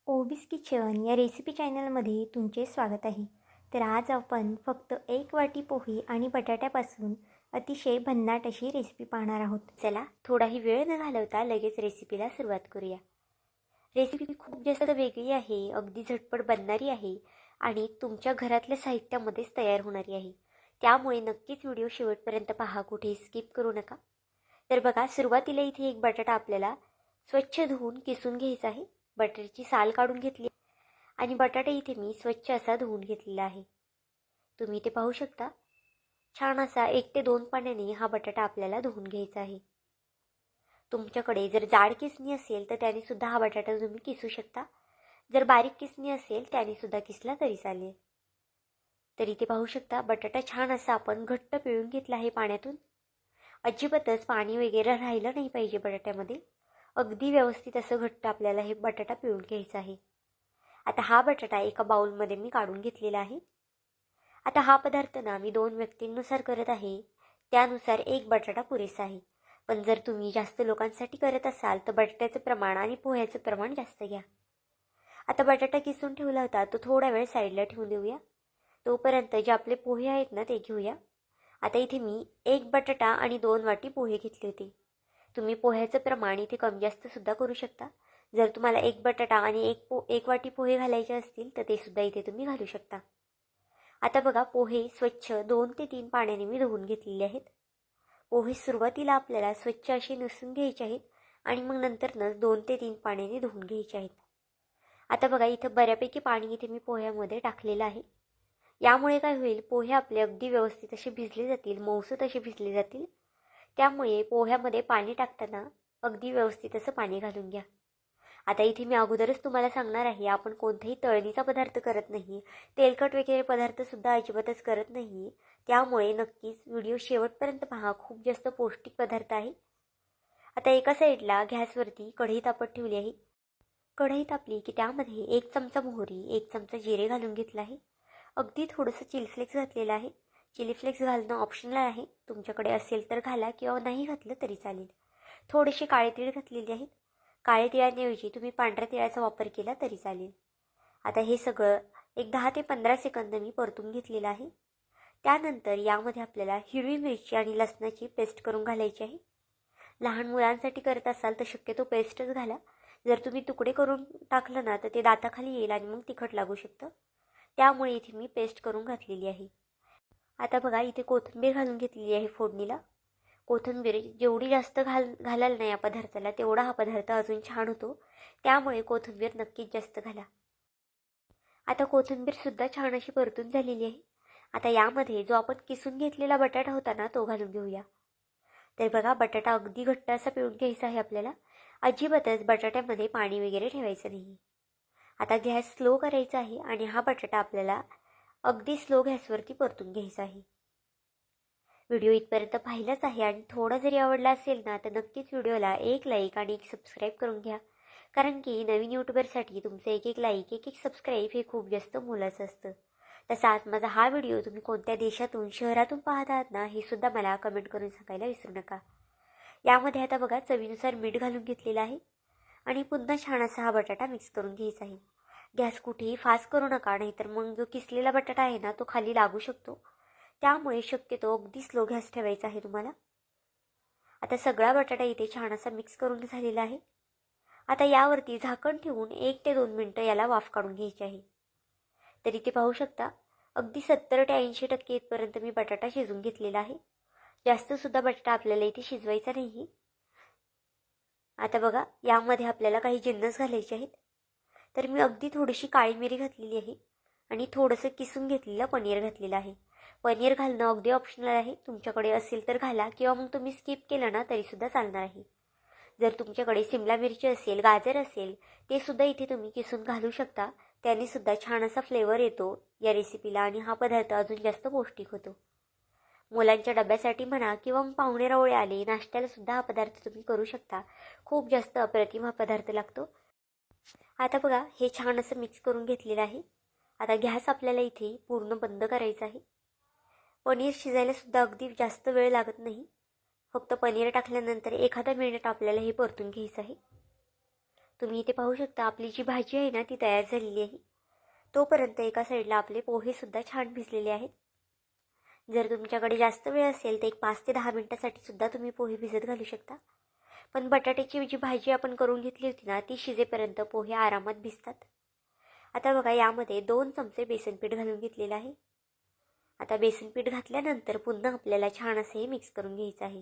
Obese kitchen या recipe चॅनलमध्ये तुमचे स्वागत आहे. तर आज आपण फक्त एक वाटी पोहे आणि बटाट्यापासून अतिशय भन्नाट अशी रेसिपी पाहणार आहोत. चला थोडाही वेळ न घालवता लगेच रेसिपीला सुरुवात करूया. रेसिपी खूप जास्त वेगळी आहे, अगदी झटपट बनणारी आहे आणि तुमच्या घरातल्या साहित्यामध्येच तयार होणारी आहे. त्यामुळे नक्कीच व्हिडिओ शेवटपर्यंत पहा, कुठेही स्किप करू नका. तर बघा, सुरुवातीला इथे एक बटाटा आपल्याला स्वच्छ धुवून किसून घ्यायचा आहे. बटाट्याची साल काढून घेतली आणि बटाटा इथे मी स्वच्छ असा धुवून घेतलेला आहे. तुम्ही इथे पाहू शकता, छान असा 1 ते 2 पाण्याने हा बटाटा आपल्याला धुवून घ्यायचा आहे. तुमच्याकडे जर जाड किसणी असेल तर त्याने सुद्धा हा बटाटा तुम्ही किसू शकता. जर बारीक किसणी असेल त्याने सुद्धा किसला तरी चालेल. तर इथे पाहू शकता, बटाटा छान असा आपण घट्ट पिळून घेतला आहे पाण्यातून. अजिबातच पाणी वगैरे राहिलं नाही पाहिजे बटाट्यामध्ये. अगदी व्यवस्थित असं घट्ट आपल्याला हे बटाटा पिळून घ्यायचा आहे. आता हा बटाटा एका बाउलमध्ये मी काढून घेतलेला आहे. आता हा पदार्थ ना मी 2 व्यक्तींनुसार करत आहे, त्यानुसार एक बटाटा पुरेसा आहे. पण जर तुम्ही जास्त लोकांसाठी करत असाल तर बटाट्याचं प्रमाण आणि पोह्याचं प्रमाण जास्त घ्या. आता बटाटा किसून ठेवला होता तो थोडा वेळ साईडला ठेवून देऊया. तोपर्यंत जे आपले पोहे आहेत ना ते घेऊया. आता इथे मी 1 बटाटा आणि 2 वाटी पोहे घेतले होते. तुम्ही पोह्याचं प्रमाण इथे कमी जास्त सुद्धा करू शकता. जर तुम्हाला 1 बटाटा आणि 1 वाटी पोहे घालायचे असतील तर ते सुद्धा इथे तुम्ही घालू शकता. आता बघा, पोहे स्वच्छ 2 ते 3 पाण्याने मी धुवून घेतलेले आहेत. पोहे सुरुवातीला आपल्याला स्वच्छ असे निसून घ्यायचे आहेत आणि मग नंतरच 2 ते 3 पाण्याने धुवून घ्यायचे आहेत. आता बघा, इथं बऱ्यापैकी पाणी इथे मी पोह्यामध्ये टाकलेलं आहे. यामुळे काय होईल, पोहे आपले अगदी व्यवस्थित असे भिजले जातील, मऊसूत असे भिजले जातील. त्यामुळे पोह्यामध्ये पाणी टाकताना अगदी व्यवस्थित असं पाणी घालून घ्या. आता इथे मी अगोदरच तुम्हाला सांगणार आहे, आपण कोणताही तळणीचा पदार्थ करत नाही, तेलकट वगैरे पदार्थसुद्धा अजिबातच करत नाही. त्यामुळे नक्कीच व्हिडिओ शेवटपर्यंत पहा, खूप जास्त पौष्टिक पदार्थ आहे. आता एका साईडला गॅसवरती कढई तापत ठेवली आहे. कढई तापली की त्यामध्ये 1 चमचा मोहरी, 1 चमचा जिरे घालून घेतला आहे. अगदी थोडंसं चिली फ्लेक्स घातलेलं आहे. चिली फ्लेक्स घालणं ऑप्शनल आहे, तुमच्याकडे असेल तर घाला किंवा नाही घातलं तरी चालेल. थोडेसे काळे तीळ घातलेले आहेत. काळे तिळांऐवजी तुम्ही पांढऱ्या तिळाचा वापर केला तरी चालेल. आता हे सगळं एक 10 ते 15 सेकंद मी परतून घेतलेलं आहे. त्यानंतर यामध्ये आपल्याला हिरवी मिरची आणि लसणाची पेस्ट करून घालायची आहे. लहान मुलांसाठी करत असाल तर शक्यतो पेस्टच घाला. जर तुम्ही तुकडे करून टाकलं ना तर ते दाताखाली येईल आणि मग तिखट लागू शकतं. त्यामुळे इथे मी पेस्ट करून घातलेली आहे. आता बघा, इथे कोथिंबीर घालून घेतलेली आहे फोडणीला. कोथिंबीर जेवढी जास्त घालाल ना या पदार्थाला, तेवढा हा पदार्थ अजून छान होतो. त्यामुळे कोथिंबीर नक्कीच जास्त घाला. आता कोथिंबीरसुद्धा छान अशी परतून झालेली आहे. आता यामध्ये जो आपण किसून घेतलेला बटाटा होता ना तो घालून घेऊया. तर बघा, बटाटा अगदी घट्ट असा पिळून घ्यायचा आहे आपल्याला. अजिबातच बटाट्यामध्ये पाणी वगैरे ठेवायचं नाही. आता गॅस स्लो करायचा आहे आणि हा बटाटा आपल्याला अगदी स्लो गॅसवरती परतून घ्यायचा आहे. व्हिडिओ इथपर्यंत पाहिलाच आहे आणि थोडा जरी आवडला असेल ना तर नक्कीच व्हिडिओला 1 लाईक आणि 1 सबस्क्राईब करून घ्या. कारण की नवीन यूट्यूबरसाठी तुमचं 1 लाईक 1 सबस्क्राईब हे खूप जास्त मोलाचं असतं. तसाच माझा हा व्हिडिओ तुम्ही कोणत्या देशातून शहरातून पाहत आहात ना हे सुद्धा मला कमेंट करून सांगायला विसरू नका. यामध्ये आता बघा, चवीनुसार मीठ घालून घेतलेलं आहे आणि पुन्हा छान असा हा बटाटा मिक्स करून घ्यायचा आहे. गॅस कुठेही फास्ट करू नका, नाहीतर मग जो किसलेला बटाटा आहे ना तो खाली लागू शकतो. त्यामुळे शक्यतो अगदी स्लो गॅस ठेवायचा आहे तुम्हाला. आता सगळा बटाटा इथे छान असा मिक्स करून झालेला आहे. आता यावरती झाकण ठेवून 1 ते 2 मिनटं याला वाफ काढून घ्यायची आहे. तर इथे पाहू शकता, अगदी 70 ते 80% इथपर्यंत मी बटाटा शिजवून घेतलेला आहे. जास्तसुद्धा बटाटा आपल्याला इथे शिजवायचा नाही. आता बघा, यामध्ये आपल्याला काही जिन्नस घालायचे आहेत. तर मी अगदी थोडीशी काळी मिरी घातलेली आहे आणि थोडंसं किसून घेतलेलं पनीर घातलेलं आहे. पनीर घालणं अगदी ऑप्शनल आहे, तुमच्याकडे असेल तर घाला किंवा मग तुम्ही स्किप केलं ना तरीसुद्धा चालणार आहे. जर तुमच्याकडे सिमला मिरची असेल, गाजर असेल, ते सुद्धा इथे तुम्ही किसून घालू शकता. त्याने सुद्धा छान असा फ्लेवर येतो या रेसिपीला आणि हा पदार्थ अजून जास्त पौष्टिक होतो. मुलांच्या डब्यासाठी म्हणा किंवा मग पाहुणे रावळे आले, नाश्त्याला सुद्धा हा पदार्थ तुम्ही करू शकता. खूप जास्त अप्रतिम हा पदार्थ लागतो. आता बघा, हे छान असं मिक्स करून घेतलेलं आहे. आता गॅस आपल्याला इथे पूर्ण बंद करायचा आहे. पनीर शिजायला सुद्धा अगदी जास्त वेळ लागत नाही. फक्त पनीर टाकल्यानंतर एखादा मिनिट आपल्याला हे परतून घ्यायचं आहे. तुम्ही इथे पाहू शकता आपली जी भाजी आहे ना ती तयार झालेली आहे. तोपर्यंत एका साईडला आपले पोहेसुद्धा छान भिजलेले आहेत. जर तुमच्याकडे जास्त वेळ असेल तर एक 5 ते 10 मिनिटासाठी सुद्धा तुम्ही पोहे भिजत घालू शकता. पण बटाट्याची जी भाजी आपण करून घेतली होती ना ती शिजेपर्यंत पोहे आरामात भिजतात. आता बघा यामध्ये 2 चमचे बेसन पीठ घालून घेतलेलं आहे. आता बेसन पीठ घातल्यानंतर पुन्हा आपल्याला छान असे हे मिक्स करून घ्यायचं आहे.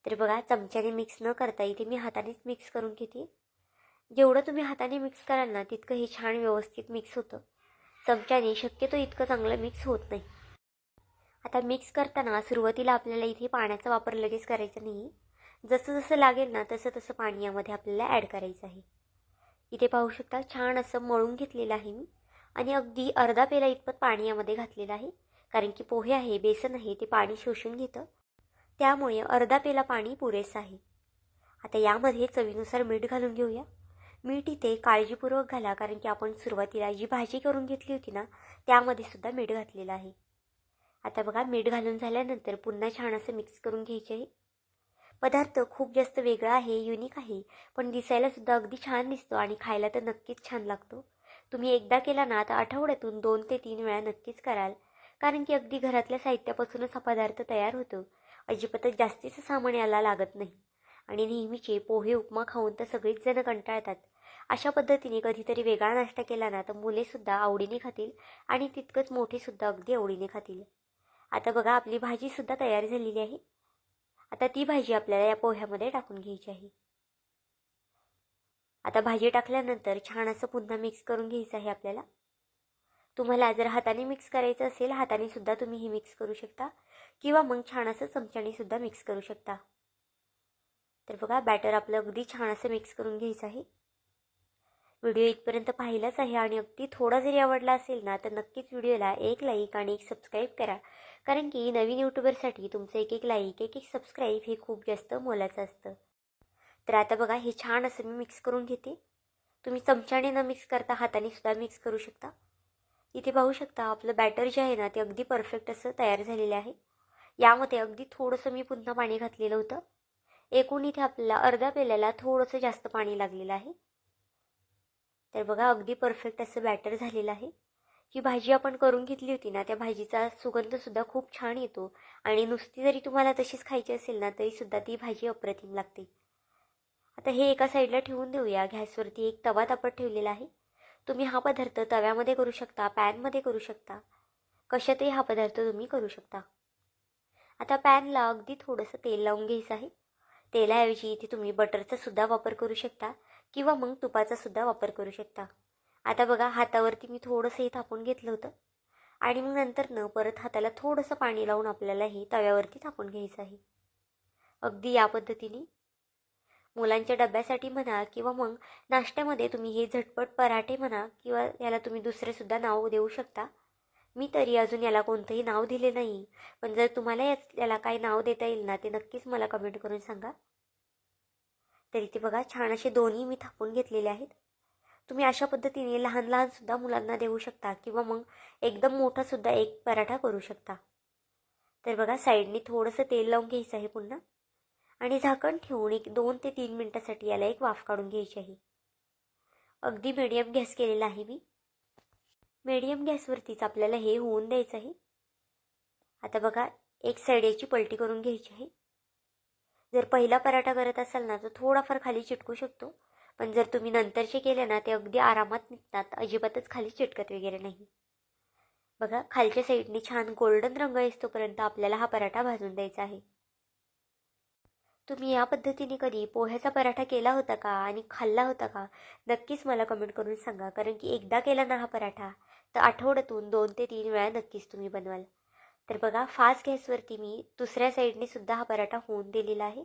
तर बघा चमच्याने मिक्स न करता इथे मी हातानेच मिक्स करून घेते. जेवढं तुम्ही हाताने मिक्स कराल ना तितकं हे छान व्यवस्थित मिक्स होतं. चमच्याने शक्यतो इतकं चांगलं मिक्स होत नाही. आता मिक्स करताना सुरुवातीला आपल्याला इथे पाण्याचा वापर लगेच करायचा नाही. जसं जसं लागेल ना तसं तसं पाणी यामध्ये आपल्याला ॲड करायचं आहे. इथे पाहू शकता छान असं मळून घेतलेलं आहे मी आणि अगदी अर्धा पेला इतपत पाणी यामध्ये घातलेलं आहे. कारण की पोहे आहे, बेसन आहे, ते पाणी शोषून घेतं. त्यामुळे अर्धा पेला पाणी पुरेसं आहे. आता यामध्ये चवीनुसार मीठ घालून घेऊया. मीठ इथे काळजीपूर्वक घाला कारण की आपण सुरुवातीला जी भाजी करून घेतली होती ना त्यामध्ये सुद्धा मीठ घातलेलं आहे. आता बघा मीठ घालून झाल्यानंतर पुन्हा छान असं मिक्स करून घ्यायचे आहे. पदार्थ खूप जास्त वेगळा आहे, युनिक आहे, पण दिसायला सुद्धा अगदी छान दिसतो आणि खायला तर नक्कीच छान लागतो. तुम्ही एकदा केला ना तर आठवड्यातून 2 ते 3 वेळा नक्कीच कराल. कारण की अगदी घरातल्या साहित्यापासूनच हा पदार्थ तयार होतो. अजिबातच जास्तीचं सामान याला लागत नाही. आणि नेहमीचे पोहे उपमा खाऊन तर सगळीच जण कंटाळतात. अशा पद्धतीने कधीतरी वेगळा नाश्ता केला ना तर मुलेसुद्धा आवडीने खातील आणि तितकंच मोठेसुद्धा अगदी आवडीने खातील. आता बघा आपली भाजीसुद्धा तयार झालेली आहे. आता ती भाजी आपल्याला या पोह्यामध्ये टाकून घ्यायची आहे. आता भाजी टाकल्यानंतर छान असं पुन्हा मिक्स करून घ्यायचं आहे आपल्याला. तुम्हाला जर हाताने मिक्स करायचं असेल हाताने सुद्धा तुम्ही हे मिक्स करू शकता किंवा मग छान असं चमच्याने सुद्धा मिक्स करू शकता. तर बघा बॅटर आपलं अगदी छान असं मिक्स करून घ्यायचं आहे. व्हिडिओ इथपर्यंत पाहिलाच आहे आणि अगदी थोडा जरी आवडला असेल ना तर नक्कीच व्हिडिओला एक लाईक आणि एक सबस्क्राईब करा. कारण की नवीन यूट्यूबरसाठी तुमचं एक एक लाईक एक एक सबस्क्राईब हे खूप जास्त मोलाचं असतं. तर आता बघा हे छान असं मी मिक्स करून घेते. तुम्ही चमच्याने न मिक्स करता हाताने सुद्धा मिक्स करू शकता. इथे पाहू शकता आपलं बॅटर जे आहे ना ते अगदी परफेक्ट असं तयार झालेलं आहे. यामध्ये अगदी थोडंसं मी पुन्हा पाणी घातलेलं होतं. एकूण इथे आपल्याला अर्धा पेल्याला थोडंसं जास्त पाणी लागलेलं आहे. तर बघा अगदी परफेक्ट असं बॅटर झालेलं आहे. ही भाजी आपण करून घेतली होती ना त्या भाजीचा सुगंधसुद्धा खूप छान येतो आणि नुसती जरी तुम्हाला तशीच खायची असेल ना तरीसुद्धा ती भाजी अप्रतिम लागते. आता हे एका साईडला ठेवून देऊया. गॅसवरती एक तवा तापत ठेवलेला आहे. तुम्ही हा पदार्थ तव्यामध्ये करू शकता, पॅनमध्ये करू शकता, कशातही हा पदार्थ तुम्ही करू शकता. आता पॅनला अगदी थोडंसं तेल लावून घ्यायचं आहे. तेलाऐवजी इथे तुम्ही बटरचा सुद्धा वापर करू शकता किंवा मग तुपाचा सुद्धा वापर करू शकता. आता बघा हातावरती मी थोडंसं हे थापून घेतलं होतं आणि मग नंतर परत हाताला थोडंसं पाणी लावून आपल्याला हे तव्यावरती थापून घ्यायचं आहे. अगदी या पद्धतीने मुलांच्या डब्यासाठी म्हणा किंवा मग नाश्त्यामध्ये तुम्ही हे झटपट पराठे म्हणा किंवा याला तुम्ही दुसरेसुद्धा नाव देऊ शकता. मी तरी अजून याला कोणतंही नाव दिले नाही, पण जर तुम्हाला याला काही नाव देता येईल ना ते नक्कीच मला कमेंट करून सांगा. तर इथे बघा छान असे दोन्ही मी थापून घेतलेले आहेत. तुम्ही अशा पद्धतीने लहान लहानसुद्धा मुलांना देऊ शकता किंवा मग एकदम मोठासुद्धा एक पराठा करू शकता. तर बघा साईडने थोडंसं तेल लावून घ्यायचं आहे पुन्हा आणि झाकण ठेवून एक 2 ते 3 मिनिटासाठी याला एक वाफ काढून घ्यायची आहे. अगदी मीडियम गॅस केलेला आहे मी. मीडियम गॅसवरतीच आपल्याला हे होऊन द्यायचं आहे. आता बघा एक साईड याची पलटी करून घ्यायची आहे. जर पहिला पराठा करत असाल ना तर थोडाफार खाली चिटकू शकतो, पण जर तुम्ही नंतरचे केले ना ते अगदी आरामात निघतात, अजिबातच खाली चिटकत वगैरे नाही. बघा खालच्या साईडने छान गोल्डन रंग येतोपर्यंत आपल्याला हा पराठा भाजून द्यायचा आहे. तुम्ही या पद्धतीने कधी पोह्याचा पराठा केला होता का आणि खाल्ला होता का नक्कीच मला कमेंट करून सांगा. कारण की एकदा केला ना हा पराठा तर आठवड्यातून 2 ते 3 वेळा नक्कीच तुम्ही बनवाल. तर बघा फास्ट गॅसवरती मी दुसऱ्या साईडने सुद्धा हा पराठा होऊन दिलेला आहे.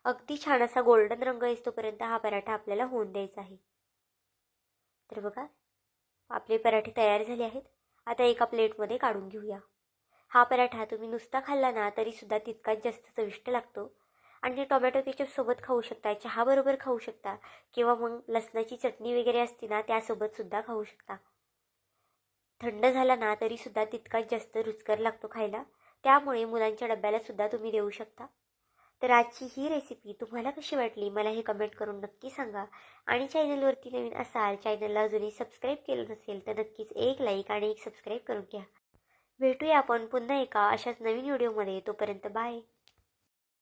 अगदी छान असा गोल्डन रंग येतोपर्यंत हा पराठा आपल्याला होऊन द्यायचा आहे. तर बघा आपले पराठे तयार झाले आहेत. आता एका प्लेटमध्ये काढून घेऊया. हा पराठा तुम्ही नुसता खाल्ला ना तरीसुद्धा तितकाच जास्त चविष्ट लागतो आणि टोमॅटो केचपसोबत खाऊ शकता, चहाबरोबर खाऊ शकता किंवा मग लसणाची चटणी वगैरे असते ना त्यासोबतसुद्धा खाऊ शकता. थंड झाला ना तरीसुद्धा तितकाच जास्त रुचकर लागतो खायला. त्यामुळे मुलांच्या डब्याला सुद्धा तुम्ही देऊ शकता. तर आजची ही रेसिपी तुम्हाला कशी वाटली मला हे कमेंट करून नक्की सांगा. आणि चॅनलवरती नवीन असाल, चॅनलला अजूनही सबस्क्राईब केलं नसेल तर नक्कीच एक लाईक आणि एक सबस्क्राईब करून घ्या. भेटूया आपण पुन्हा एका अशाच नवीन व्हिडिओमध्ये. तोपर्यंत बाय.